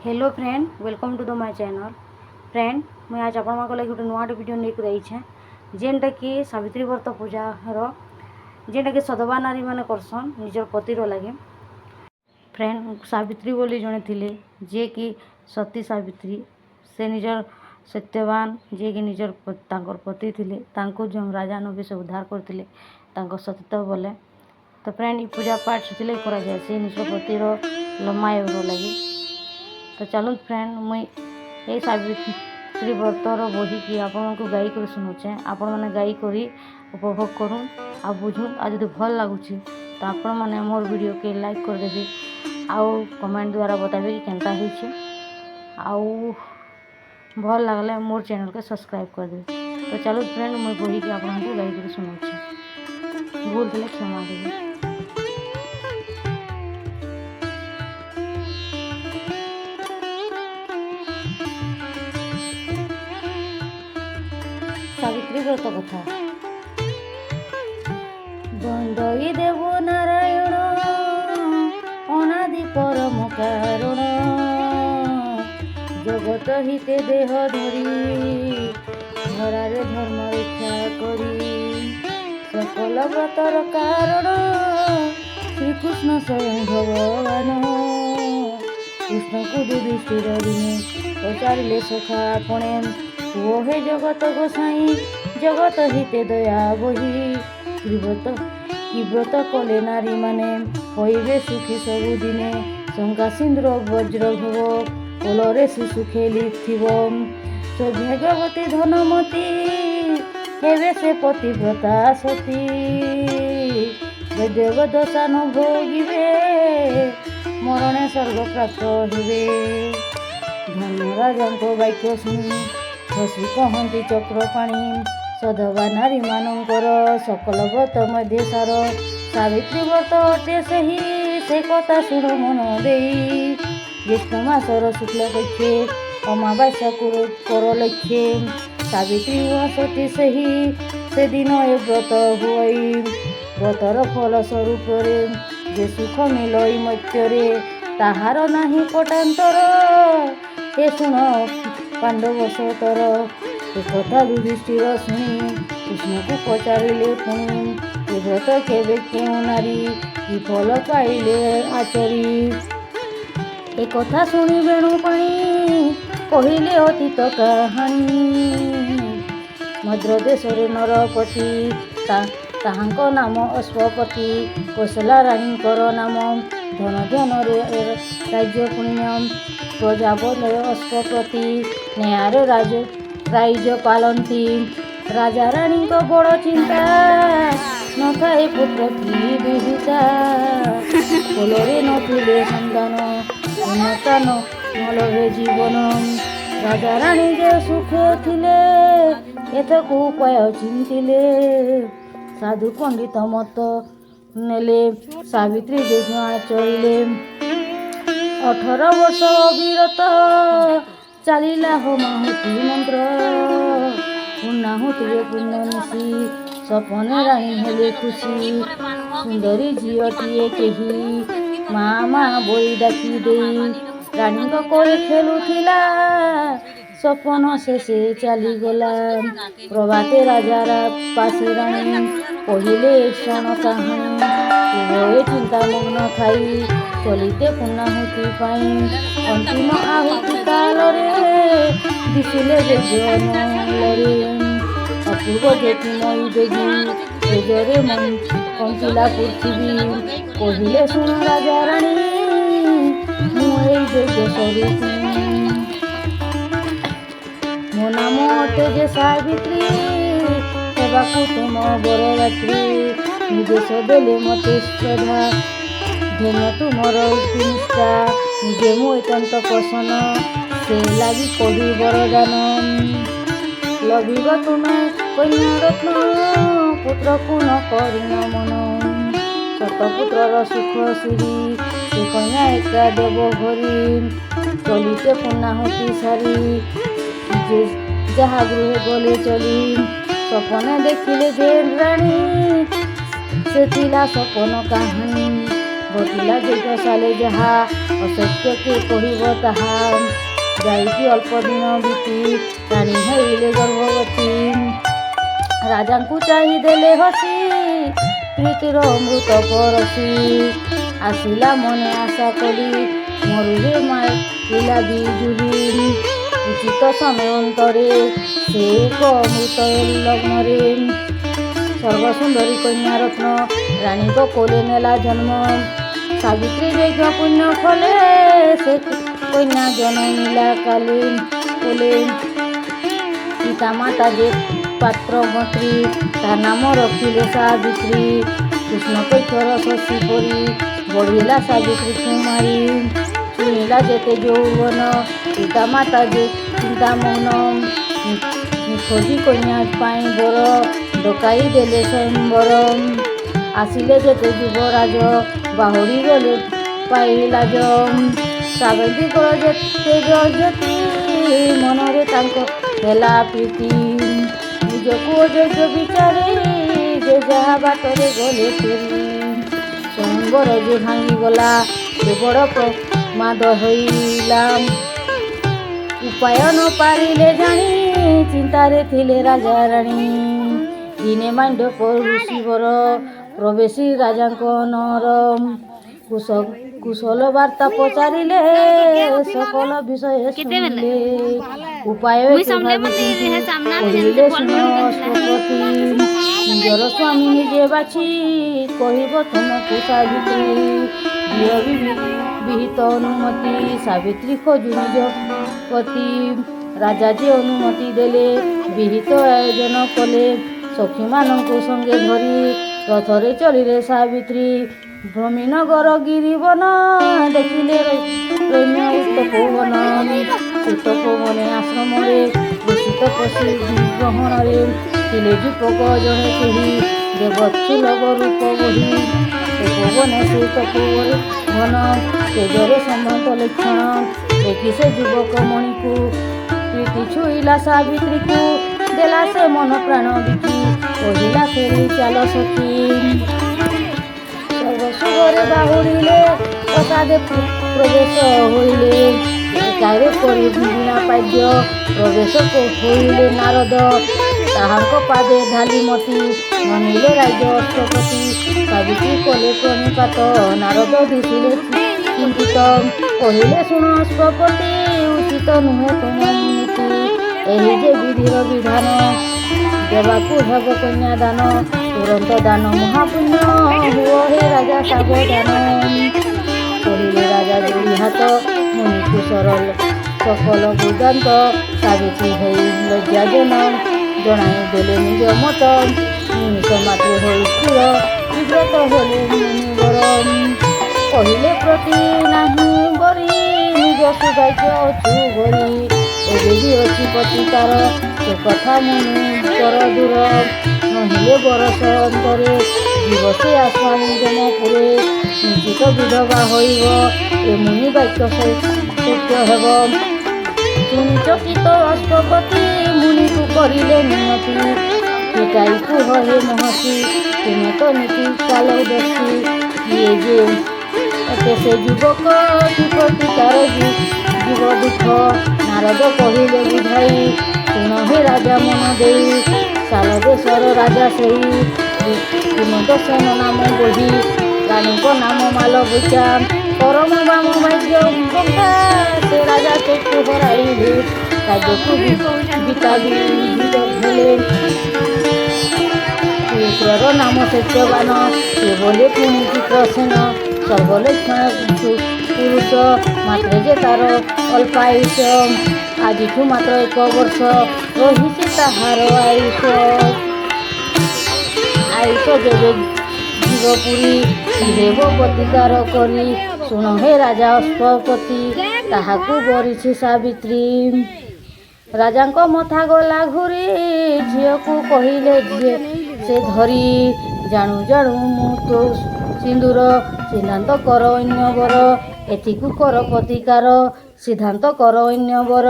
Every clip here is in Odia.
Hello friend, welcome to the my channel. Friend, मैं आज आपण लगे गोटे नुआ वीडियो लेकर आईछे जेनटा कि सावित्री व्रत पूजार जेनटा कि सधवा नारी मैंने करसन निजर पतिर लगे। फ्रेंड, सावित्री बोली जड़े थिले जे कि सती सावित्री से निजर सत्यवान जे कि निजर तांकर पति थिले तांको जो राजा नबी से उद्धार करथिले तांको सतीत्व बोले। तो फ्रेंड, पूजा पाठ से करा जाए से निजर पतिर लम्मा लगे। तो चलो फ्रेंड, मुई ये सावित्री व्रतर बही कि आपण को गाई कर शुणुचे, आपण मैंने गाई करी उपभोग करूँ आ बुझुन। आ जो भल लगुच तो आपण मैंने मोर वीडियो के लाइक करदेवे आउ कमेंट द्वारा बताबे कि केनता होइछे आउ भल लगले मोर चैनल के सब्सक्राइब करदेवे। तो चलो फ्रेंड, मुई बही कि आपण को गाई कर शुणुचे, भूल थे क्षमा देवे। सावित्री व्रत कथा। बंदई देव नारायण अनादि परम कारण, जगत हिते देह धरी धरारे धर्म रक्षा करी, सकल व्रतर कारण श्रीकृष्ण स्वयं भगवान, कृष्ण को युधिष्ठिर दिने पचारिले सखा आपणे, वो हे जगत गोसाई जगत हिते दया बही, कि व्रत कले नारी माने होइबे सुखी सबु दिने, शंका सिंद्र वज्र भव कलरे शिशु खेली थिव, सौभाग्यवती धनमती हेबे से पतिव्रता सती, देव दशा न भोगिबे मरणे स्वर्ग प्राप्त हेबे। धन्य राजांको वाक्य शुणी हसी कहती चक्रपाणी, सधवा नारी मानकर सकल व्रत मध्य सार, सावित्री व्रत अटे सही से कथा शुण मन देई, ज्येष्ठ मासर शुक्ल पक्षे अमावास्या कर लक्ष्ये, सावित्री सती सही से दिन ए व्रत हुई, व्रतर फल स्वरूप जे सुख मिलई मत्यरे ताहार नाही पटांतर, ए शुण पांडव सतर। एकथा युधिष्ठिर शुणी कृष्ण को पचारिले पुणी, ए व्रत केबे केउ नारी कि फल पाइले आचरी, एकथा शुणी वेणुपाणी कहिले अतीत काहानी, मद्र देशरे नरपति ताहांक नाम अश्वपति, कौशला राणीकर नाम धन धन राज्य पुण्यम, प्रजापति अश्वपति न्यायर राज्य पालती, राजा रानी को बड़ चिंता न थाए पुत्र की दुहिता, कोलरे नथिले संतान उन्नतान नलभे जीवन, राजा रानी जे सुख थिले एथक उपाय चिंतिले, साधु पंडित मत नेले सावित्री यज्ञ आचरिले, 18 वर्ष अविरत चालिला होमाहुति मंत्र, पूर्णाहुति पुण्य मिशी सपने रानी हेले खुशी, सुंदरी झीटीए केही माँ बोई डाकी देई, रानी को कोई खेलुथिला सपन शेषे चलीगला, प्रभाते राजार पासे रानी कहिले क्षण कहानी, चिंता मग्न खाई चलिते पूर्णाहुति पाई, अंतिम आहुति कालरे दिशिले जरे अपूर्व ज्योतिमयी देवी तेजरे मन कंपिला पृथ्वी, कहिले शुण राजा रानी मु यज्ञ स्वरूप, मो नाम अटे जे सावित्री हेबाकु तुम बरयात्री, निर्देश देले मते श्रद्धा धन्य तुमर निष्ठा, निजे मु एकांत पसन्न से लगी कही वरदान, लभिब तुमे कन्या रत्न पुत्र को न करिन मन, शतपुत्र सुख श्री से कन्या एका देव घरी, चलिते पूर्णाहुति सारी जहा गृह गले चली, सपने देखिले जे रानी से थिला सपन कहानी, ଘଟିଲା ଯଜ୍ଞଶାଳେ ଯାହା ଅସତ୍ୟକେ କହିବ ତାହା ଯାଇକି ଅଳ୍ପ ଦିନ ବିତି ରାଣୀ ହେଇଲେ ଗର୍ଭବତୀ ରାଜାଙ୍କୁ ଚାହିଁଦେଲେ ହସି ପ୍ରୀତିର ଅମୃତ ପରଶି ଆସିଲା ମନେ ଆଶା କଲି ମରୁରେ ମାଇଲା ବିଜୁଳି ଉଚିତ ସମୟ ଅନ୍ତରେ ସେ ଏକ ଅମୃତ ଲଗ୍ନରେ ସର୍ବସୁନ୍ଦରୀ କନ୍ୟା ରତ୍ନ ରାଣୀଙ୍କ କୋଲେ ନେଲା ଜନ୍ମ ସାବିତ୍ରୀ ଯଜ୍ଞ ପୁଣ୍ୟ ଫଲେ ସେ କନ୍ୟା ଜନମିଲା କାଲେ କୋଲେ ପିତାମାତା ଯେ ପାତ୍ର ମନ୍ତ୍ରୀ ତା ନାମ ରଖିଲେ ସାବିତ୍ରୀ କୃଷ୍ଣ ପକ୍ଷର ଶଶୀ ପରି ବଢ଼ିଲା ସାବିତ୍ରୀ କୁମାରୀ ଛୁଇଁଲା ଯେତେ ଯୌବନ ପିତାମାତା ଯେ ଚିନ୍ତାମଗ୍ନ ଖୋଜି କନ୍ୟା ପାଇଁ ବର ଡକାଇ ଦେଲେ ସ୍ୱୟଂବର ଆସିଲେ ଯେତେ ଯୁବରାଜ ବାହୁଡ଼ି ଗଲେ ପାଇ ଲାଜ ସାବିତ୍ରୀଙ୍କର ଯେତେ ଜ୍ୟୋତି ମନରେ ତାଙ୍କ ହେଲା ପ୍ରୀତି ନିଜକୁ ଅଯୋଗ୍ୟ ବିଚାରେ ଯେ ଯାହା ବାଟରେ ଗଲେ ଫେରି ସ୍ୱୟଂବର ଯେ ଭାଙ୍ଗିଗଲା ସେ ବଡ଼ ପ୍ରମାଦ ହୋଇଲା ଉପାୟ ନ ପାରିଲେ ଜାଣି ଚିନ୍ତାରେ ଥିଲେ ରାଜା ରାଣୀ ଦିନେ ମାଣ୍ଡ୍ୟ ଋଷିବର ପ୍ରବେଶୀ ରାଜାଙ୍କ ନର କୁଶଳ ବାର୍ତ୍ତା ପଚାରିଲେ সকল বিষয়ে শুনিলে উপায় କହିଲେ ଶୁଣ ଅଶ୍ୱପତି ନିଜର ସ୍ୱାମୀ ନିଜେ ବାଛି କହିବ ତୁମକୁ ସାବିତ୍ରୀ ବିହିତ ଅନୁମତି ସାବିତ୍ରୀ ଖୋଜୁ ନିଜ ପତି ରାଜା ଯେ ଅନୁମତି ଦେଲେ ବିହିତ ଆୟୋଜନ କଲେ ସଖୀମାନଙ୍କୁ ସଙ୍ଗେ ଧରି ରଥରେ ଚଳିଲେ ସାବିତ୍ରୀ ଭ୍ରମିନଗର ଗିରିବନ ଦେଖିଲେ ରମ୍ୟ ତପୋବନ ସେ ତପୋବନେ ଆଶ୍ରମରେ ଘୋଷିତ ପଶି ଗ୍ରହଣରେ ଥିଲେ ଯୁବକ ଜଣେ କେହି ଦେବତ୍ସୁଲଭ ରୂପ ବହି ତପୋବନେ ସେ ତପୋବନ ଘନ ତେଜରେ ସମ୍ଭ୍ରାନ୍ତ ଲକ୍ଷଣ ଦେଖି ସେ ଯୁବକ ମଣିକୁ ପ୍ରୀତି ଛୁଇଁଲା ସାବିତ୍ରୀକୁ ଦେଲା ସେ ମନ ପ୍ରାଣ ବିକି କହିଲା ଫେରି ଚାଲ ସଖୀ ସର୍ବଶୁଭରେ ବାହୁଡ଼ିଲେ ପ୍ରସାଦେ ପ୍ରବେଶ ହୋଇଲେ ଏକାରେ କରି ବିନା ପାଦ୍ୟ ପ୍ରବେଶ ହୋଇଲେ ନାରଦ ତାହାଙ୍କ ପାଦେ ଢାଲିମତି ମନିଲେ ରାଜ୍ୟ ଅଷ୍ଟପତି ସାବିତ୍ରୀ କଲେ ପ୍ରଣିପାତ ନାରଦ ଦିଶିଲେ ଚିନ୍ତିତ କହିଲେ ଶୁଣ ଅଷ୍ଟପତି ଉଚିତ ନୁହେଁ ତୁମ ନୀତି ଏହି ଯେ ବିଧିର ବିଧାନ ଦେବାକୁ ହେବ କନ୍ୟାଦାନ ତୁରନ୍ତ ଦାନ ମହାପୁଣ୍ୟ ହୁଅ ହେ ରାଜା ସାବଧାନ କହିଲେ ରାଜା ଯୋଡ଼ି ହାତ ମୁନିକୁ ସରଳ ସକଳ ବୃଦ୍ଧାନ୍ତ ସାବିତ୍ରୀ ହେଇ ଲଜ୍ଜାଜନ ଜଣାଇ ଦେଲେ ନିଜ ମତ ନିମିଷ ମାତ୍ର ହୋଇ ସ୍ଥିର ବିବ୍ରତ ହେଲେ ମୁନିବର କହିଲେ ପ୍ରତି ନାହିଁ ବରି ନିଜ ସୁଭାଗ୍ୟ ଅଛୁ ଭରି ଏବେ ବି ଅଛି ପତିକାର ସେ କଥା ମୁନିଙ୍କର ଦୂର ନହେଲେ ବରଷ ଅନ୍ତରେ ଯିବ ସେ ଆସ୍ୱାମୀ ଜନପୁରେ ନିଶ୍ଚିତ ବିଧବା ହୋଇବ ଏ ମୁନି ବାକ୍ୟ ସତ୍ୟ ହେବ ଶୁଣି ଚକିତ ଅଷ୍ଟପତି ମୁନିକୁ କରିଲେ ନିୟତି ଫିଟାଇ କୁହ ହେ ମହର୍ଷି ତୁମେ ତ ନୀତି କାଳ ଦେଖି କିଏ ଯେ ଏତେ ସେ ଯୁବକ କିପତି ତାର ଜୀବ ଦୁଃଖ ନାରଦ କହିଲେ ବୁଝାଇ ଶୁଣ ହେ ରାଜା ମନ ଦେଇ ସାଲ ଦେଶର ରାଜା ସେଇ ଶ୍ରୀମନ୍ତ ସେନ ନାମ ବହି ରାଣୀଙ୍କ ନାମ ମାଲବିକା ପରମ ବାମ ଭାଗ୍ୟ ବଙ୍କା ସେ ରାଜା ଚକ୍ଷୁ ହରାଇଲେ ରାଜ୍ୟକୁ ବିତାବି ହେଲେ ପୁତ୍ରର ନାମ ସତ୍ୟବାନ ସେ ବୋଲେ ପୁଣି ଚିତ୍ରସେନ ସର୍ବଲକ୍ଷଣ ପୁରୁଷ ମାତ୍ର ଯେ ତାର ଅଳ୍ପାୟୁଷ ଆଜିଠୁ ମାତ୍ର 1 ବର୍ଷ ରହିଛି ତାହାର ଆୟୁଷ ଯେବେ ଯିବ ପୁରୀ ଦେବ ପ୍ରତିକାର କରି ଶୁଣ ହେ ରାଜା ଅଶ୍ୱପତି ତାହାକୁ ବରିଛି ସାବିତ୍ରୀ ରାଜାଙ୍କ ମଥା ଗଲା ଘୁରି ଝିଅକୁ କହିଲେ ଝିଅ ସେ ଧରି ଜାଣୁ ଜାଣୁ ମୁଁ ତୋ ସିନ୍ଦୁର ସିଦ୍ଧାନ୍ତ କର ଅନ୍ୟ ବର ଏଥିକୁ କର ପ୍ରତିକାର ସିଦ୍ଧାନ୍ତ କର ଅନ୍ୟ ବର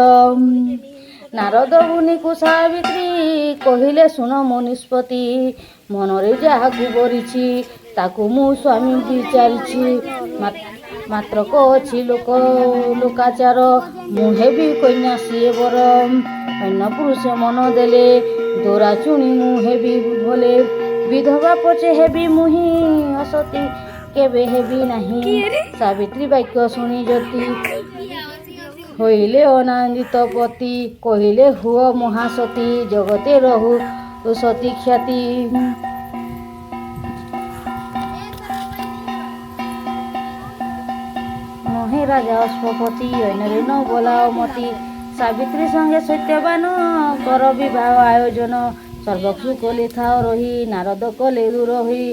ନାରଦ ମୁନିକୁ ସାବିତ୍ରୀ କହିଲେ ଶୁଣ ମୋ ନିଷ୍ପତ୍ତି ମନରେ ଯାହାକୁ ବରିଛି ତାକୁ ମୁଁ ସ୍ୱାମୀ ବିଚାରିଛି ମାତ୍ର କଛି ଲୋକାଚାର ମୁଁ ହେବି କନ୍ୟା ସିଏ ବର ଅନ୍ୟ ପୁରୁଷ ମନ ଦେଲେ ଦୋରା ଚୁଣି ମୁଁ ହେବି ଭଲେ ବିଧବା ପଛେ ହେବି ମୁହିଁ ଅସତୀ କେବେ ହେବି ନାହିଁ। ସାବିତ୍ରୀ ବାକ୍ୟ ଶୁଣି ଜ୍ୟୋତି ହୋଇଲେ ଅନାନ୍ଦିତ ପତି କହିଲେ ହୁଅ ମହାସତୀ ଜଗତେ ରହୁ ସତୀ ଖ୍ୟାତି। ନୁହେଁ ରାଜା ଅଶ୍ୱପତି ଅନ୍ୟରେ ନ ବୋଲାଅ ମତି ସାବିତ୍ରୀ ସଙ୍ଗେ ସତ୍ୟବାନ କର ବିବାହ ଆୟୋଜନ ସର୍ବକ୍ଷୁ କଲେ ଥାଅ ରହି ନାରଦ କଲେ ଦୂର ହୋଇ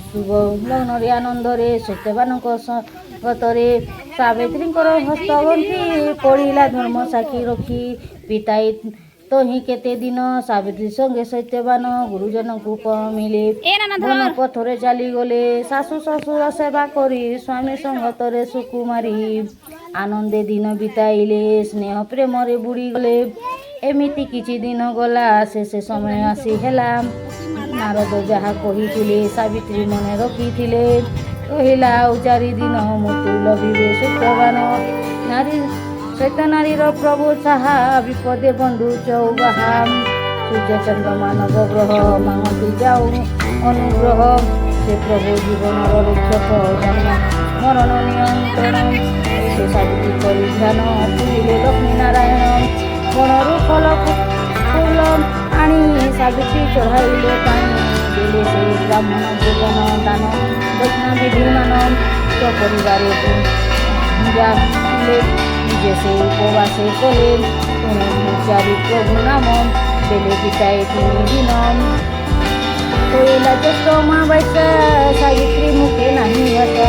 ଶୁଭ ଲଗ୍ନରେ ଆନନ୍ଦରେ ସତ୍ୟବାନଙ୍କ ସଙ୍ଗତରେ ସାବିତ୍ରୀଙ୍କର ହସ୍ତଗଣ୍ଠି ପଡ଼ିଲା ଧର୍ମ ସାକ୍ଷୀ ରଖି ପିତାଇ ତହିଁ କେତେ ଦିନ ସାବିତ୍ରୀ ସଙ୍ଗେ ସତ୍ୟବାନ ଗୁରୁଜନଙ୍କୁ କମିଲେ ବନ ପଥରେ ଚାଲିଗଲେ ଶାଶୁ ଶ୍ୱଶୁର ସେବା କରି ସ୍ୱାମୀ ସଙ୍ଗତରେ ସୁକୁମାରୀ ଆନନ୍ଦେ ଦିନ ବିତାଇଲେ ସ୍ନେହ ପ୍ରେମରେ ବୁଡ଼ିଗଲେ। ଏମିତି କିଛି ଦିନ ଗଲା ଶେଷ ସମୟ ଆସି ହେଲା ନାରଦ ଯାହା କହିଥିଲେ ସାବିତ୍ରୀ ମନେ ରଖିଥିଲେ ରହିଲା ଆଉ 4 ଦିନ ମୃତ୍ୟୁ ଲଭିବେ ସତ୍ୟବାନ ନାରୀ ସତ୍ୟ ନାରୀର ପ୍ରଭୁ ସାହା ବିପଦେ ବନ୍ଧୁ ଚୌବାହା ସୂର୍ଯ୍ୟ ଚନ୍ଦ୍ରମା ନବଗ୍ରହ ମାଗନ୍ତି ଯାଉ ଅନୁଗ୍ରହ ସେ ପ୍ରଭୁ ଜୀବନର ରକ୍ଷକ ମରଣ ନିୟନ୍ତ୍ରଣ ସେ ସାବିତ୍ରୀ କରି ଧ୍ୟାନ ପୁରିଲେ ଲକ୍ଷ୍ମୀ ନାରାୟଣ ବଣରୁ ଫଳ ଫୁଲ ଆଣି ସାବିତ୍ରୀ ଚଢ଼ାଇଲେ ପାଣି ଦେଲେ ସେ ବ୍ରାହ୍ମଣ ଭୋଜନ ଦାନ ଦକ୍ଷିଣା ବିଧିମାନ ପରିବାରେ ନିଜେ ସେ ଉପବାସେ କଲେ ଚାରି ପ୍ରଭୁ ନାମ ଦେଲେ ବିତାଏ 3 ଦିନ କହିଲା ଜ୍ୟେଷ୍ଠ ଅମାବାସ୍ୟା ସାବିତ୍ରୀ ମୁଖେ ନାହିଁ ଭାଷା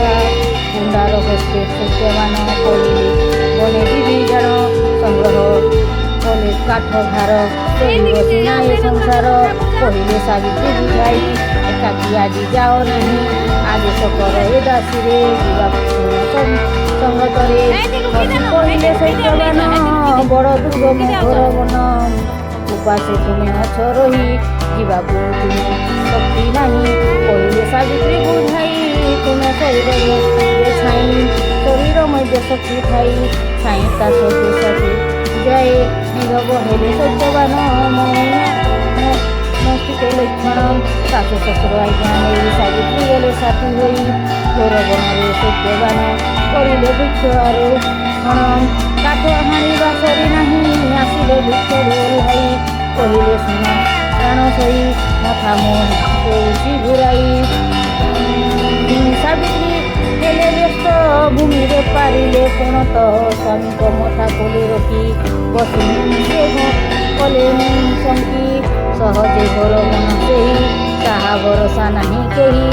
କୁଣ୍ଡାର ହସ୍ତେ ସତ୍ୟବାନ କହିଲେ ବନେ ବିଭୀଷଣ ସଂଗ୍ରହ କଲେ କାଠ ଭାର ସିନା ଏ ସଂସାର କହିଲେ ସାବିତ୍ରୀ ବୁଝାଇ ଏକାକି ଆଜି ଯାଅ ନାହିଁ ଆଦେଶ କର ଏ ଦାସୀରେ ଯିବା ସଙ୍ଗତରେ କହିଲେ ସତ୍ୟବାନ ବଡ଼ ଦୁର୍ଗମ ଘର ବନ ଉପାସେ ତୁମେ ଅଛ ରହି ଯିବାକୁ ତୁମେ ଶକ୍ତି ନାହିଁ କହିଲେ ସାବିତ୍ରୀ ବୁଝାଇ ତୁମେ ଶରୀର ମଧ୍ୟ ଶକ୍ତି ଥାଇ ଛାଇ ତା ସତେ ସତେ ଯାଏ ନିରବ ହେଲେ ସତ୍ୟବାନ ମସ୍ତିକେ ଲକ୍ଷଣ ଶାଶୁ ଶ୍ୱଶୁର ଆଜ୍ଞା ନେଇ ସାବିତ୍ରୀ ଗଲେ ସାଥୀ ହୋଇ ଘୋର ବନରେ ସତ୍ୟବାନ କରିଲେ ବୃକ୍ଷ ଆରୋହଣ କାଠ ହାଣିବା ସରି ନାହିଁ ଆସିଲେ ବୃକ୍ଷ ଓହ୍ଲାଇ କହିଲେ ଶୁଣ ପ୍ରାଣ ସହି ମଥା ହେଉଛି ଘୁରାଇ ସାବିତ୍ରୀ ହେଲେ ବ୍ୟସ୍ତ ଭୂମିରେ ପାରିଲେ ପଣତ ସ୍ୱାମୀଙ୍କ ମଥା କୋଲେ ରଖି ବସି କଲେ ଶଙ୍କି ସହଜେ ଘର ମନ ସେହି ତାହା ଭରସା ନାହିଁ କେହି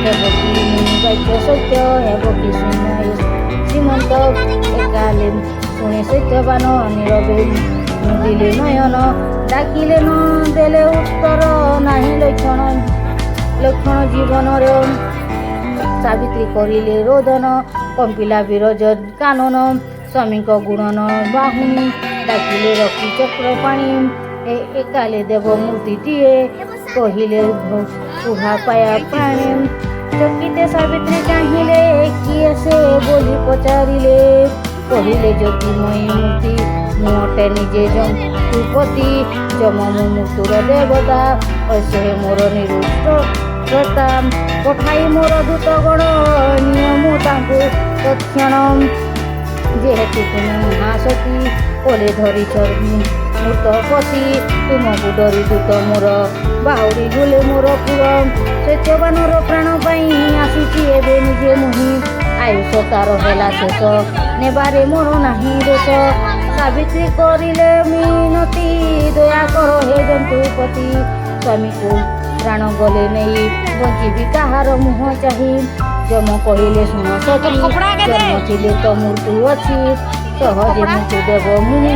ହେବ କି ବାକ୍ୟ ସତ୍ୟ ହେବ କି ଶୂନ୍ୟ ଶ୍ରୀମନ୍ତ ଏକାଲେ ଶୁଣି ସତ୍ୟବାନ ନୀରବେ ମୁଦିଲେ ନୟନ ଡାକିଲେ ନ ଦେଲେ ଉତ୍ତର ନାହିଁ ଲକ୍ଷଣ ଜୀବନରେ ସାବିତ୍ରୀ କରିଲେ ରୋଦନ କମ୍ପିଲା ବିରଜ କାନନ ସ୍ୱାମୀଙ୍କ ଗୁଣନ ବାହୁନି ଡାକିଲେ ରଖି ଚକ୍ର ପାଣି ଏକାଲେ ଦେବ ମୂର୍ତ୍ତିଟିଏ କହିଲେ କୁହା ପାୟା ପ୍ରାଣୀ ଚକିତେ ସାବିତ୍ରୀ ଚାହିଁଲେ କିଏ ସେ ବୋଲି ପଚାରିଲେ କହିଲେ ଜ୍ୟୋତିମୟୀ ମୂର୍ତ୍ତି ମୁଁ ଅଟେ ନିଜେ ଯମପତି ଯମ ମୁଁ ମୃତ୍ୟୁର ଦେବତା ଐଶ୍ୱ ମୋର ନିରୁଷ୍ଟ୍ରତା ପଠାଇ ମୋର ଦୂତଗଣ ନିୟମ ତାଙ୍କୁ ତତ୍କ୍ଷଣ ଯେହେତୁ ତୁମେ ମହାସତୀ କୋଲେ ଧରିଛ ମୃତ ପତି ତୁମକୁ ଡରି ଦୂତ ମୋର ବାହୁଡ଼ି ଗଲେ ମୋର ପୁର ସତ୍ୟବାନର ପ୍ରାଣ ପାଇଁ ଆସିଛି ଏବେ ନିଜେ ମୁହିଁ ଆୟୁଷ ତାର ହେଲା ଶେଷ ନେବାରେ ମୋର ନାହିଁ ଦୋଷ ସାବିତ୍ରୀ କରିଲେ ମିନତି ଦୟା କର ହେ ଜନ୍ତୁପତି ସ୍ୱାମୀକୁ ପ୍ରାଣ ଗଲେ ନେଇ ବଞ୍ଚିବି କାହାର ମୁହଁ ଚାହିଁ ଯମ କହିଲେ ଶୁଣ ସତୀ ଜନ୍ମ ଥିଲେ ତ ମୃତ୍ୟୁ ଅଛି ସହଜେ ମୃତ୍ୟୁ ଦେବ ମୁହିଁ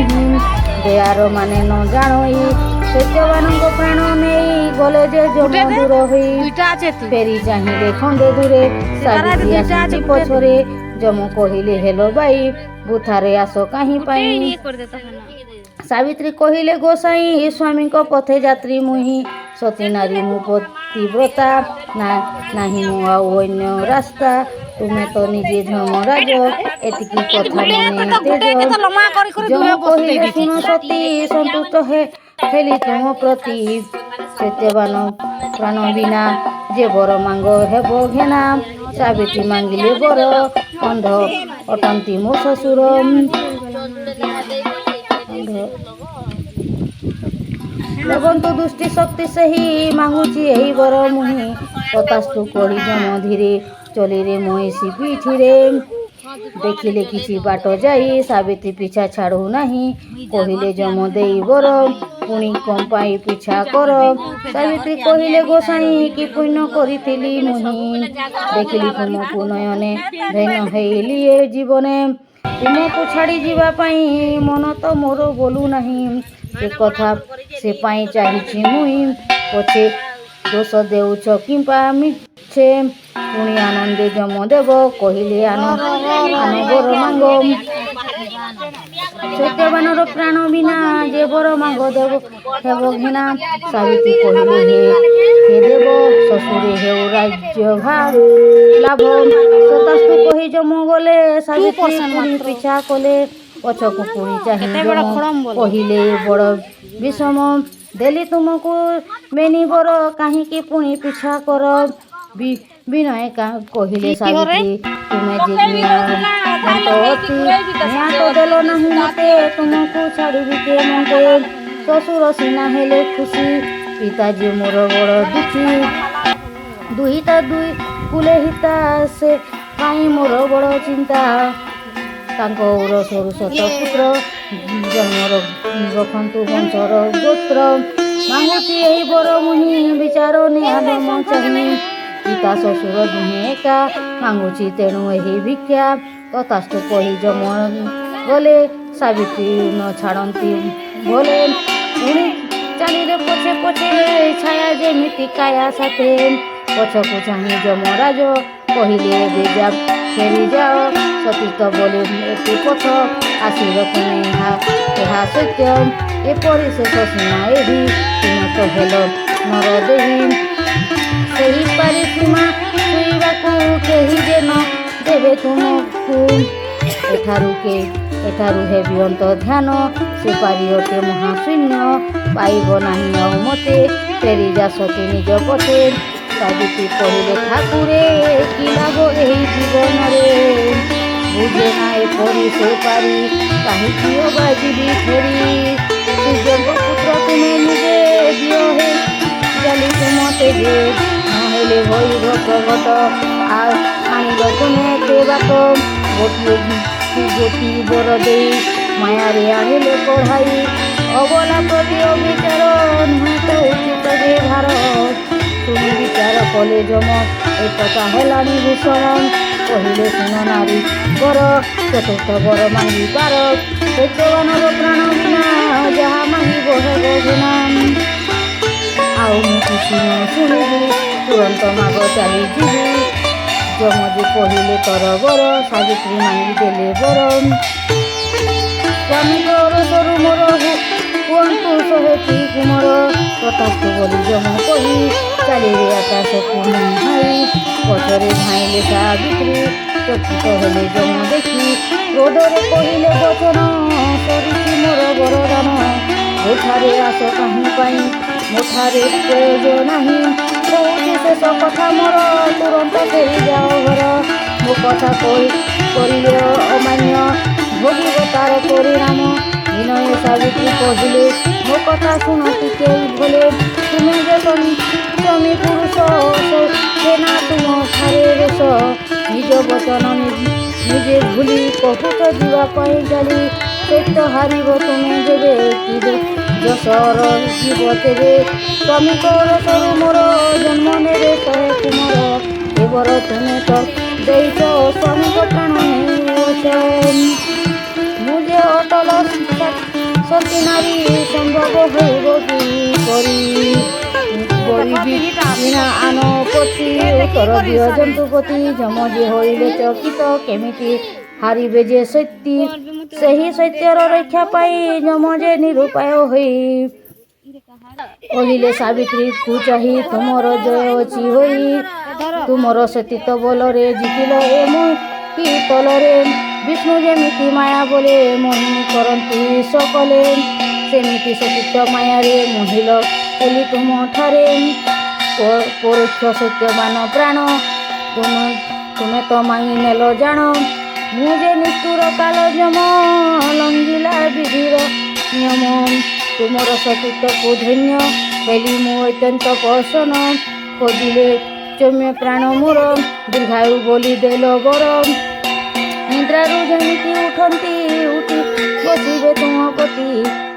ଦୟାର ମାନେ ନ ଜାଣଇ ସତ୍ୟବାନଙ୍କ ପ୍ରାଣ ନେଇ ଗଲେ ଯେ ଯମ ଦୂର ହୋଇ ଫେରି ଚାହିଁଲେ ଖଣ୍ଡେ ଦୂରେ ସାବିତ୍ରୀ ଆସିଛି ପଛରେ ଯମ କହିଲେ ହେଲୋ ବାଇ ବୁଥାରେ ଆସ କାହିଁ ପାଇଁ ସାବିତ୍ରୀ କହିଲେ ଗୋସାଇଁ ସ୍ୱାମୀଙ୍କ ପଥେ ଯାତ୍ରୀ ମୁହିଁ ସତୀ ନାରୀ ମୁଁ ପତିବ୍ରତା ନାହିଁ ମୁଁ ଆଉ ଅନ୍ୟ ରାସ୍ତା ତୁମେ ତ ନିଜେ ଧର୍ମରାଜ ଏତିକି କଥା ମନେ ତେଜ ଯମ କହିଲେ ଶୁଣ ସତୀ ସନ୍ତୁଷ୍ଟ ହେଲି ତୁମ ପ୍ରତି ସତ୍ୟବାନ ପ୍ରାଣ ବିନା ଯେ ବର ମାଙ୍ଗ ହେବ ଘେନା ସାବିତ୍ରୀ ମାଙ୍ଗିଲେ ବର ଅନ୍ଧ ଅଟନ୍ତି ମୋ ଶ୍ୱଶୁର ଦେଖନ୍ତୁ ଦୁଷ୍ଟି ଶକ୍ତି ସେହି ମାଗୁଛି ଏହି ବର ମୁହିଁ ତଥାସ୍ତୁ କହି ଯମ ଧୀରେ ଚଲିରେ ମହିଷୀ ପିଠିରେ ଦେଖିଲେ କିଛି ବାଟ ଯାଇ ସାବିତ୍ରୀ ପିଛା ଛାଡ଼ୁ ନାହିଁ କହିଲେ ଯମ ଦେଇ ବର ପୁଣି କଣ ପାଇଁ ପିଛା କର ସାବିତ୍ରୀ କହିଲେ ଗୋସାଇଁ କି ପୁଣ୍ୟ କରିଥିଲି ମୁହିଁ ଦେଖିଲି ତୁମକୁ ନୟନେ ଧନ୍ୟ ହେଇଲି ଏ ଜୀବନେ ତୁମକୁ ଛାଡ଼ି ଯିବା ପାଇଁ ମନ ତ ମୋର ବୋଲୁ ନାହିଁ ସେ କଥା ସେ ପାଇଁ ଚାହିଁଛି ମୁଇଁ ପଛେ ଦୋଷ ଦେଉଛ କିମ୍ବା ମିଛେ ପୁଣି ଆନନ୍ଦେ ଯମ ଦେବ କହିଲେ ଆନ ବର ମାଙ୍ଗ ସତ୍ୟବାନର ପ୍ରାଣ ବିନା ଯେ ବର ମାଙ୍ଗ ଦେବ ହେବ ଘେନା ସାବିତ୍ରୀ କହିଲେ ହେ ଦେବ ଶ୍ୱଶୁରେ ହେଉ ରାଜ୍ୟ ଲାଭ ସତାସ୍ତୁ କହି ଯମ ଗଲେ ସାବିତ୍ରୀ ପୁଣି ପିଛା କଲେ ପଛକୁ ପୁଣି ଚାହିଁ କହିଲେ ବଡ଼ ବିଷମ ଦେଲି ତୁମକୁ ବେନି ବର କାହିଁକି ପୁଣି ପିଛା କର ବିନୟ କହିଲେ ସାବିତ୍ରୀ ତୁମେ ଯେ ନିଆତ ଦେଲ ନାହିଁ ମତେ ତୁମକୁ ଛାଡ଼ିବି କେ ମତେ ଶ୍ୱଶୁର ସିନା ହେଲେ ଖୁସି ପିତା ଯେ ମୋର ବଡ଼ ଦୁଃଖୀ ଦୁହିତା ଦୁଇ କୁଲେ ହିତା ସେ ପାଇଁ ମୋର ବଡ଼ ଚିନ୍ତା ତାଙ୍କ ଔରସରୁ ଶତପୁତ୍ର ଜନ୍ମର ରଖନ୍ତୁ ବଂଶର ଗୋତ୍ର ମାଗୁଛି ଏହି ବର ମୁହିଁ ବିଚାର ନିଆମ ଚାହିଁ ପିତା ଶ୍ୱଶୁର ଦୁହେଁ ଏକା ମାଗୁଛି ତେଣୁ ଏହି ଭିକ୍ଷା ତଥାସ୍ତୁ କହି ଯମ ଗଲେ ସାବିତ୍ରୀ ନ ଛାଡ଼ନ୍ତି ଗଲେ ପୁଣି ଚାଲିଲେ ପଛେ ପଛେ ଛାୟା ଯେମିତି କାୟା ସାଥେ ପଛକୁ ଚାହିଁ ଯମରାଜ କହିଲେ ଏବେ ଯା ଫେରି ଯାଅ ସତୀର୍ଥ ବୋଲି ଏତେ ପଥ ଆସିବ ତୁମେ ଏହା ସତ୍ୟ ଏପରି ଶେଷ ସୀମା ଏଠି ତୁମେ ତ ହେଲ ନର ଦେବୀ ସେହି ପାରି ସୀମା ଛୁଇଁବାକୁ କେହି ଯେ ନ ଦେବେ ତୁମକୁ ଏଠାରୁ ହେବି ଅନ୍ତ ଧ୍ୟାନ ସେ ପାରି ଅଟେ ମହାଶୂନ୍ୟ ପାଇବ ନାହିଁ ଆଉ ମତେ ଫେରି ଯା ସତୀ ନିଜ ପଥେ ସାବିତ୍ରୀ କହିଲେ ଠାକୁରେ କି ଲାଭ ଏହି ଜୀବନରେ ବୁଝେ ନା ଏପରି ସେ ପାରି କାହିଁକି ଅବା ଯିବି ଫେରି ସୂର୍ଯ୍ୟଙ୍କ ପୁତ୍ର ତୁମେ ନିଜେ ଦିଅ ହେ ଜାଲି ତୁମତେ ଯେ ନହେଲେ ହୋଇବ ପ୍ରଗଟ ଆଣିଲ ତୁମେ ତେ ବାଟ ଗୋଟି ବର ଦେଇ ମାୟାରେ ଆଣିଲେ ପଢ଼ାଇ ଅବଲା ପ୍ରତି ଅବିଚାର ନୁହେଁ ତ ଉଚିତ ଯେ ଭାର ତୁମେ ବିଚାର କଲେ ଯମ ଏକଥା ହେଲାଣି ଭୂଷଣ କହିଲେ ଶୁଣ ନାରୀ ବର ଚତୁର୍ଥ ବର ମାଗିବାର ସତ୍ୟବାନର ପ୍ରାଣ ବିନା ଯାହା ମାଗିବ ହେବ ଘେନା ଆଉ ମୁଁ କିଛି ନ ଶୁଣିବି ତୁରନ୍ତ ମାଗ ଚାଲିଯିବି ଯମ ଯେ କହିଲେ ତର ବର ସାବିତ୍ରୀ ମାଗିଦେଲେ ବର ସ୍ୱାମୀଙ୍କ ଅରସରୁ ମୋର କୁହନ୍ତୁ ଶହେଟି କୁମର ତଥାସ୍ତୁ ବୋଲି ଯମ କହି ଚାଲିଲେ ଆକାଶକୁ ମୁହାଁଇ ପଛରେ ଧାଇଁଲେ ସାବିତ୍ରୀ ଚକିତ ହେଲେ ଯମ ଦେଖି କ୍ରୋଧରେ କହିଲେ ବଚନ ସରିଛି ମୋର ବରଦାନ ଏଠାରେ ଆସ କାହିଁ ପାଇଁ ମୋଠାରେ ପ୍ରୟୋଜ ନାହିଁ କହୁଛି ଶେଷ କଥା ମୋର ତୁରନ୍ତ ଫେରି ଯାଅ ଘର ମୋ କଥା କରିଲେ ଅମାନ୍ୟ ଭୋଗିବ ତାର ପରିଣାମ ବିନୟ ସାବିତ୍ରୀ କହିଲେ ମୋ କଥା ଶୁଣ ଟିକେ ଭୁଲେ ତୁମେ ଯେ ସ୍ୱାମୀ ପୁରୁଷ ସେନା ତୁମ ଠାରେ ରୋଷ ନିଜ ବଚନ ନିଜେ ଭୁଲି କହୁଛ ଯିବା ପାଇଁ ଚାଲି ସତ୍ୟ ହାରିବ ତୁମେ ଯେବେ କି ଯଶର ଯିବ ତେବେ ସ୍ୱାମୀଙ୍କ ରସରୁ ମୋର ଜନ୍ମ ନେବେ ଶହେ କୁମର ଏବର ତୁମେ ତ ଦେଇଛ ସ୍ୱାମୀଙ୍କ ପ୍ରାଣ ନେଉଛ ମୁଁ ଯେ ଅଟଳ ସତୀ ନାରୀ ସମ୍ଭବ ହେବ କି କରିବି ବିନା ଆନପତି ଉତ୍ତର ଦିଅ ଜନ୍ତୁପତି ଯମ ଯେ ହୋଇଲେ ଚକିତ କେମିତି ହାରିବେ ଯେ ସତ୍ୟ ସେହି ସତ୍ୟର ରକ୍ଷା ପାଇଁ ଯମ ଯେ ନିରୁପାୟ ହୋଇ କହିଲେ ସାବିତ୍ରୀକୁ ଚାହିଁ ତୁମର ଜୟ ଅଛି ହୋଇ ତୁମର ସତୀତ୍ୱ ବଳରେ ଜିତିଲ ଏ ପିତଳରେ ବିଷ୍ଣୁ ଯେମିତି ମାୟା ବୋଲେ ମୋହିନୀ କରନ୍ତି ସକଲେ ସେମିତି ସତୀତ୍ୱ ମାୟାରେ ମୋହିଲ ହେଲି ତୁମଠାରେ ପରୋକ୍ଷ ସତ୍ୟବାନ ପ୍ରାଣ ତୁମେ ତ ମାଗି ନେଲ ଜାଣ ମୁଁ ଯେ ନିଷ୍ଠୁର କାଳ ଜମ ଲଙ୍ଘିଲା ବିଧିର ନିୟମ ତୁମର ସତୀତ୍ୱକୁ ଧନ୍ୟ ହେଲି ମୁଁ ଅତ୍ୟନ୍ତ ପ୍ରସନ୍ନ ଖୋଜିଲେ ଚମ୍ୟ ପ୍ରାଣ ମୋର ଦୀର୍ଘାୟୁ ବୋଲି ଦେଲ ବର ନିଦ୍ରାରୁ ଯେମିତି ଉଠନ୍ତି ଉଠି ବସିବେ ତୁମ ପତି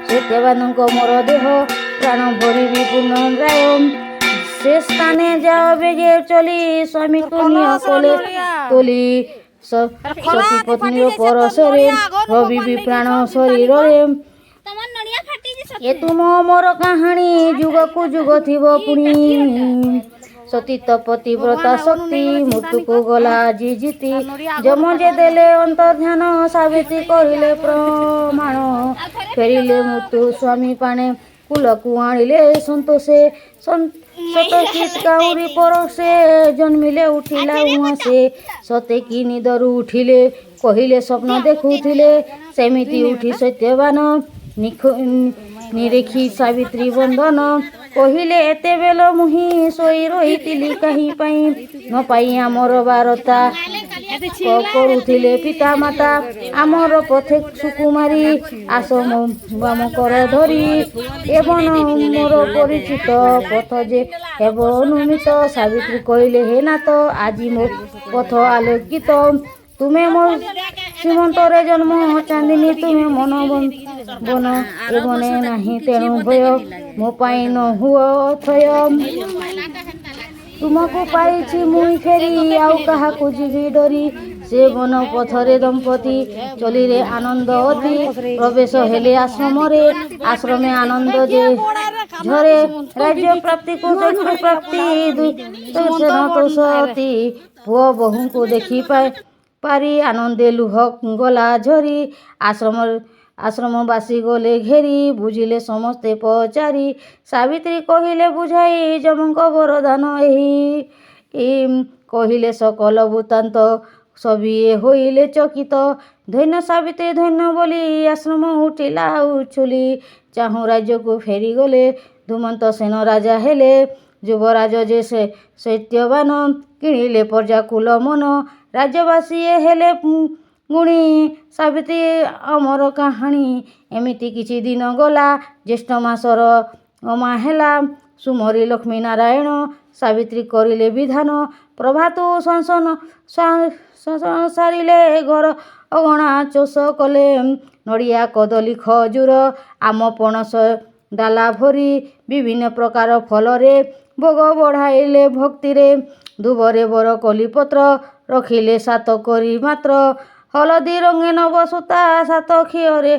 ସତ୍ୟବାନଙ୍କ ମୋର ଦେହ ପ୍ରାଣ ଭରିବି ପୁନରାୟ ସେ ସ୍ଥାନେ ଯାଅ ବେଗେ ଚଲି ସ୍ୱାମୀକୁ ନିଅ କଲେ ତୋଲି ସତୀ ପତ୍ନୀର ପରଶରେ ରବିବି ପ୍ରାଣ ଶରୀରରେ ଏ ତୁମ ମୋର କାହାଣୀ ଯୁଗକୁ ଯୁଗ ଥିବ ପୁଣି ସତୀତ୍ୱ ପତିବ୍ରତା ଶକ୍ତି ମୃତ୍ୟୁକୁ ଗଲା ଆଜି ଜିତି ଯମ ଯେ ଦେଲେ ଅନ୍ତର୍ଧ୍ୟାନ ସାବିତ୍ରୀ କହିଲେ ପ୍ରମାଣ ଫେରିଲେ ମୃତ୍ୟୁ ସ୍ୱାମୀ ପାଣେ କୁଲକୁ ଆଣିଲେ ସନ୍ତୋଷେ ସତକିତ କାଉରି ପରଶେ ଜନ୍ମିଲେ ଉଠିଲା ଉଆଁସେ ସତେ କି ନିଦରୁ ଉଠିଲେ କହିଲେ ସ୍ୱପ୍ନ ଦେଖୁଥିଲେ ସେମିତି ଉଠି ସତ୍ୟବାନ ନିରେଖି ସାବିତ୍ରୀ ବନ୍ଦନ କହିଲେ ଏତେବେଳ ମୁହିଁ ଶୋଇ ରହିଥିଲି କାହିଁ ପାଇଁ ନ ପାଇ ଆମର ବାରତା କରୁଥିଲେ ପିତା ମାତା ଆମର ପଥେ ସୁକୁମାରୀ ଆସ ବାମ କର ଧରି ଏବଂ ମୋର ପରିଚିତ ପଥ ଯେ ହେବ ଅନୁମିତ ସାବିତ୍ରୀ କହିଲେ ହେ ନାଥ ଆଜି ମୋ ପଥ ଆଲୋକିତ ତୁମେ ମୋ ସୀମନ୍ତରେ ଜନ୍ମ ଚାନ୍ଦିନୀ ତୁମେ ମନ ବନ ଏବନେ ନାହିଁ ତେଣୁ ଭୟ ମୋ ପାଇଁ ନ ହୁଅ ଅଥୟ ତୁମକୁ ପାଇଛି ମୁଇଁ ଫେରି ଆଉ କାହାକୁ ଯିବି ଡରି ସେ ବନ ପଥରେ ଦମ୍ପତି ଚଲିରେ ଆନନ୍ଦ ଅତି ପ୍ରବେଶ ହେଲେ ଆଶ୍ରମରେ ଆଶ୍ରମେ ଆନନ୍ଦ ଯେ ଝରେ ରାଜ୍ୟ ପ୍ରାପ୍ତିକୁ ଚକ୍ଷୁ ପ୍ରାପ୍ତି ତୋଷତି ପୁଅ ବୋହୂଙ୍କୁ ଦେଖି ପାରି ଆନନ୍ଦେ ଲୁହ ଗଲା ଝରି ଆଶ୍ରମବାସୀ ଗଲେ ଘେରି ବୁଝିଲେ ସମସ୍ତେ ପଚାରି ସାବିତ୍ରୀ କହିଲେ ବୁଝାଇ ଯମଙ୍କ ବରଦାନ ଏହି କହିଲେ ସକଲ ବୃତ୍ତାନ୍ତ ସବିଏ ହୋଇଲେ ଚକିତ ଧନ୍ୟ ସାବିତ୍ରୀ ଧନ୍ୟ ବୋଲି ଆଶ୍ରମ ଉଠିଲା ଉଛୁଲି ଚାହୁଁ ରାଜ୍ୟକୁ ଫେରିଗଲେ ଧୂମନ୍ତ ସେନ ରାଜା ହେଲେ ଯୁବରାଜ ଯେ ସେ ସତ୍ୟବାନ କିଣିଲେ ପ୍ରଜାକୁଲ ମନ ରାଜ୍ୟବାସୀ ହେଲେ ଗୁଣି ସାବିତ୍ରୀ ଅମର କାହାଣୀ ଏମିତି କିଛି ଦିନ ଗଲା ଜ୍ୟେଷ୍ଠ ମାସର ଅମା ହେଲା ସୁମରି ଲକ୍ଷ୍ମୀ ନାରାୟଣ ସାବିତ୍ରୀ କରିଲେ ବିଧାନ ପ୍ରଭାତୁ ଶାସନ ସାରିଲେ ଘର ଅଗଣା ଚୋଷ କଲେ ନଡ଼ିଆ କଦଳୀ ଖଜୁର ଆମ ପଣସ ଡାଲା ଭରି ବିଭିନ୍ନ ପ୍ରକାର ଫଳରେ ଭୋଗ ବଢ଼ାଇଲେ ଭକ୍ତିରେ ଦୁବରେ ବର କଲିପତ୍ର ରଖିଲେ ସାତ କରି ମାତ୍ର ହଳଦୀ ରଙ୍ଗୀନ ବସୁତା ସାତ ଖିଅରେ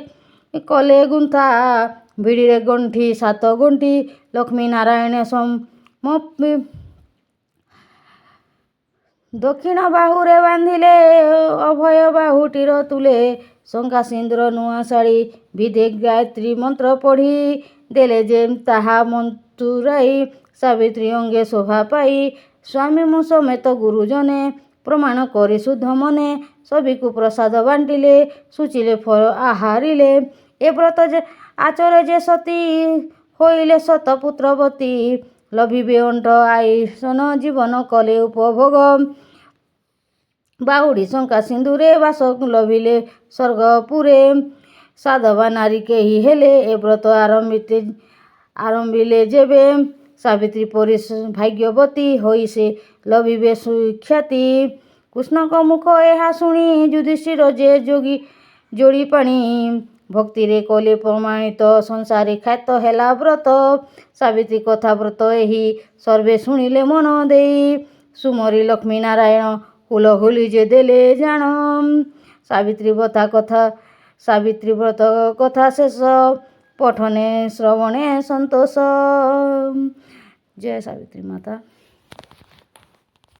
କଲେ ଗୁନ୍ଥା ଭିଡ଼ିରେ ଗଣ୍ଠି ସାତ ଗୁଣ୍ଠି ଲକ୍ଷ୍ମୀ ନାରାୟଣ ଦକ୍ଷିଣ ବାହୁରେ ବାନ୍ଧିଲେ ଅଭୟ ବାହୁଟିର ତୁଲେ ଶଙ୍କା ସିନ୍ଦୁର ନୂଆ ଶାଢ଼ୀ ବିଧେ ଗାୟତ୍ରୀ ମନ୍ତ୍ର ପଢ଼ି ଦେଲେ ଯେ ତାହା ମନ୍ତୁରାଇ ସାବିତ୍ରୀ ଅଙ୍ଗେ ଶୋଭା ପାଇ ସ୍ୱାମୀ ମୁଁ ସମେତ ଗୁରୁଜନେ ପ୍ରମାଣ କରି ଶୁଦ୍ଧ ମନେ ସବିକୁ ପ୍ରସାଦ ବାଣ୍ଟିଲେ ଶୁଚିଲେ ଫଳ ଆହାରିଲେ ଏ ବ୍ରତ ଯେ ଆଚରେ ଯେ ସତୀ ହୋଇଲେ ଶତ ପୁତ୍ରବତୀ ଲଭିବେ ଅଣ୍ଟ ଆଇସନ ଜୀବନ କଲେ ଉପଭୋଗ ବାହୁଡ଼ି ଶଙ୍କା ସିନ୍ଦୁରେ ବାସ ଲଭିଲେ ସ୍ୱର୍ଗପୁରେ ସାଧବା ନାରୀ କେହି ହେଲେ ଏ ବ୍ରତ ଆରମ୍ଭିଲେ ଯେବେ ସାବିତ୍ରୀ ପରି ଭାଗ୍ୟବତୀ ହୋଇ ସେ ଲଭିବେ ସୁଖ୍ୟାତି କୃଷ୍ଣଙ୍କ ମୁଖ ଏହା ଶୁଣି ଯୁଧିଷ୍ଠିର ଯେ ଯୋଡ଼ି ପାଣି ଭକ୍ତିରେ କଲେ ପ୍ରମାଣିତ ସଂସାରେ ଖ୍ୟାତ ହେଲା ବ୍ରତ ସାବିତ୍ରୀ କଥା ବ୍ରତ ଏହି ସର୍ବେ ଶୁଣିଲେ ମନ ଦେଇ ସୁମରି ଲକ୍ଷ୍ମୀ ନାରାୟଣ କୁଲ ହୋଲି ଯେ ଦେଲେ ଜାଣ ସାବିତ୍ରୀ ବ୍ରତ କଥା ଶେଷ ପଠନେ ଶ୍ରବଣେ ସନ୍ତୋଷ। ଜୟ ସାବିତ୍ରୀ ମାତା।